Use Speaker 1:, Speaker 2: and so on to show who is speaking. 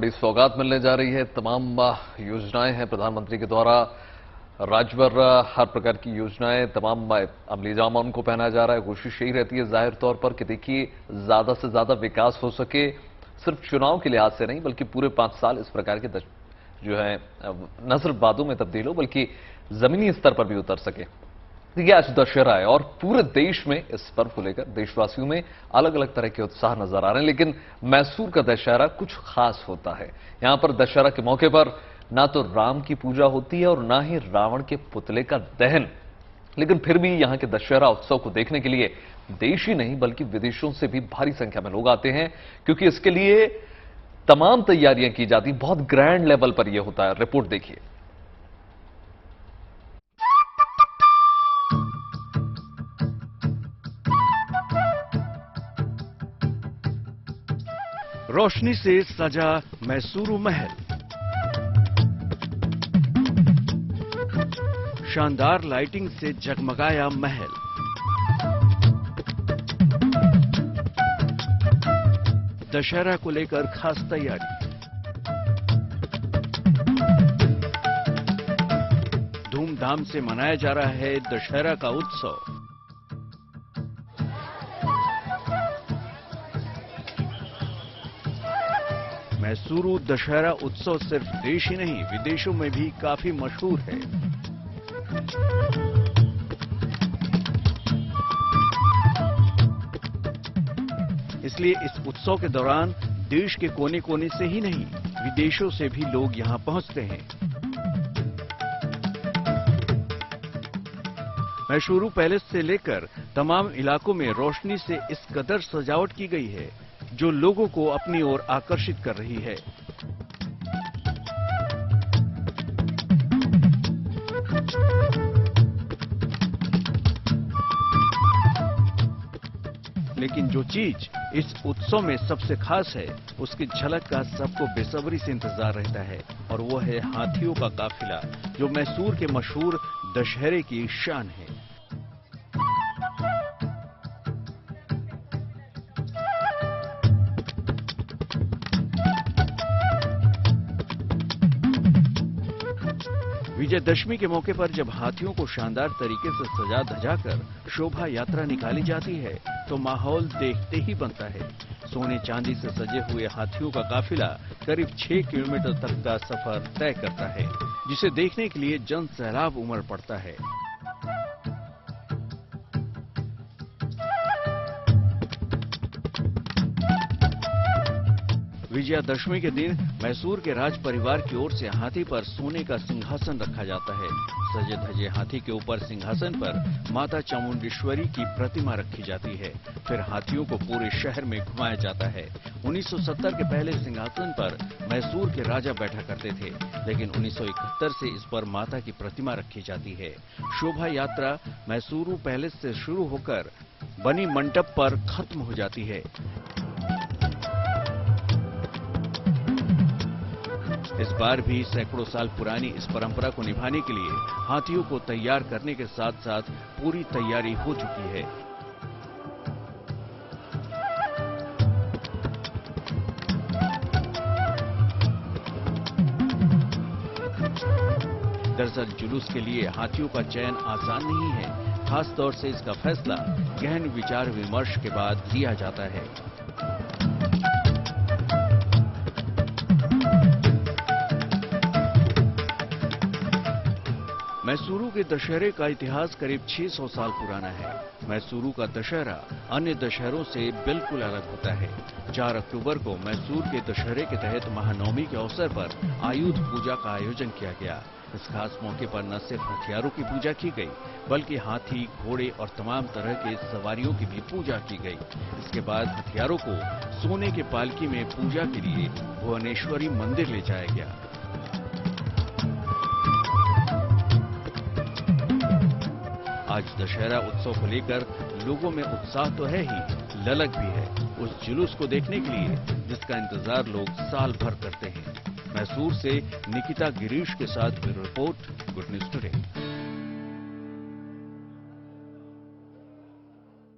Speaker 1: बड़ी सौगात मिलने जा रही है। तमाम योजनाएं हैं प्रधानमंत्री के द्वारा राज्य भर हर प्रकार की योजनाएं तमाम अमली जामा उनको पहनाया जा रहा है। कोशिश यही रहती है जाहिर तौर पर कि देखिए ज्यादा से ज्यादा विकास हो सके, सिर्फ चुनाव के लिहाज से नहीं बल्कि पूरे 5 साल इस प्रकार के जो है न सिर्फ वादों में तब्दील हो बल्कि जमीनी स्तर पर भी उतर सके। देखिए आज दशहरा है और पूरे देश में इस पर्व को लेकर देशवासियों में अलग अलग तरह के उत्साह नजर आ रहे हैं। लेकिन मैसूर का दशहरा कुछ खास होता है। यहां पर दशहरा के मौके पर ना तो राम की पूजा होती है और ना ही रावण के पुतले का दहन, लेकिन फिर भी यहां के दशहरा उत्सव को देखने के लिए देश ही नहीं बल्कि विदेशों से भी भारी संख्या में लोग आते हैं, क्योंकि इसके लिए तमाम तैयारियां की जाती, बहुत ग्रैंड लेवल पर यह होता है। रिपोर्ट देखिए।
Speaker 2: रोशनी से सजा मैसूरू महल, शानदार लाइटिंग से जगमगाया महल, दशहरा को लेकर खास तैयारी, धूमधाम से मनाया जा रहा है दशहरा का उत्सव। मैसूरू दशहरा उत्सव सिर्फ देश ही नहीं विदेशों में भी काफी मशहूर है। इसलिए इस उत्सव के दौरान देश के कोने कोने से ही नहीं विदेशों से भी लोग यहां पहुंचते हैं। मैसूरू पैलेस से लेकर तमाम इलाकों में रोशनी से इस कदर सजावट की गई है जो लोगों को अपनी ओर आकर्षित कर रही है। लेकिन जो चीज इस उत्सव में सबसे खास है उसकी झलक का सबको बेसब्री से इंतजार रहता है, और वो है हाथियों का काफिला जो मैसूर के मशहूर दशहरे की शान है। विजयदशमी के मौके पर जब हाथियों को शानदार तरीके से सजा धजा कर शोभा यात्रा निकाली जाती है तो माहौल देखते ही बनता है। सोने चांदी से सजे हुए हाथियों का काफिला करीब 6 किलोमीटर तक का सफर तय करता है, जिसे देखने के लिए जन सैलाब उमड़ पड़ता है। विजयादशमी के दिन मैसूर के राज परिवार की ओर से हाथी पर सोने का सिंहासन रखा जाता है। सजे धजे हाथी के ऊपर सिंहासन पर माता चामुंडेश्वरी की प्रतिमा रखी जाती है। फिर हाथियों को पूरे शहर में घुमाया जाता है। 1970 के पहले सिंहासन पर मैसूर के राजा बैठा करते थे, लेकिन 1971 से इस पर माता की प्रतिमा रखी जाती है। शोभा यात्रा मैसूरू पैलेस से शुरू होकर बनी मंडप पर खत्म हो जाती है। इस बार भी सैकड़ों साल पुरानी इस परंपरा को निभाने के लिए हाथियों को तैयार करने के साथ साथ पूरी तैयारी हो चुकी है। दरअसल जुलूस के लिए हाथियों का चयन आसान नहीं है। खास तौर से इसका फैसला गहन विचार विमर्श के बाद लिया जाता है। मैसूरू के दशहरे का इतिहास करीब 600 साल पुराना है। मैसूरू का दशहरा अन्य दशहरों से बिल्कुल अलग होता है। 4 अक्टूबर को मैसूर के दशहरे के तहत महानवमी के अवसर पर आयुध पूजा का आयोजन किया गया। इस खास मौके पर न सिर्फ हथियारों की पूजा की गई बल्कि हाथी, घोड़े और तमाम तरह के सवारियों की भी पूजा की गई। इसके बाद हथियारों को सोने के पालकी में पूजा के लिए भुवनेश्वरी मंदिर ले जाया गया। आज दशहरा उत्सव को लेकर लोगों में उत्साह तो है ही, ललक भी है उस जुलूस को देखने के लिए जिसका इंतजार लोग साल भर करते हैं। मैसूर से निकिता गिरीश के साथ bureau report, good news today.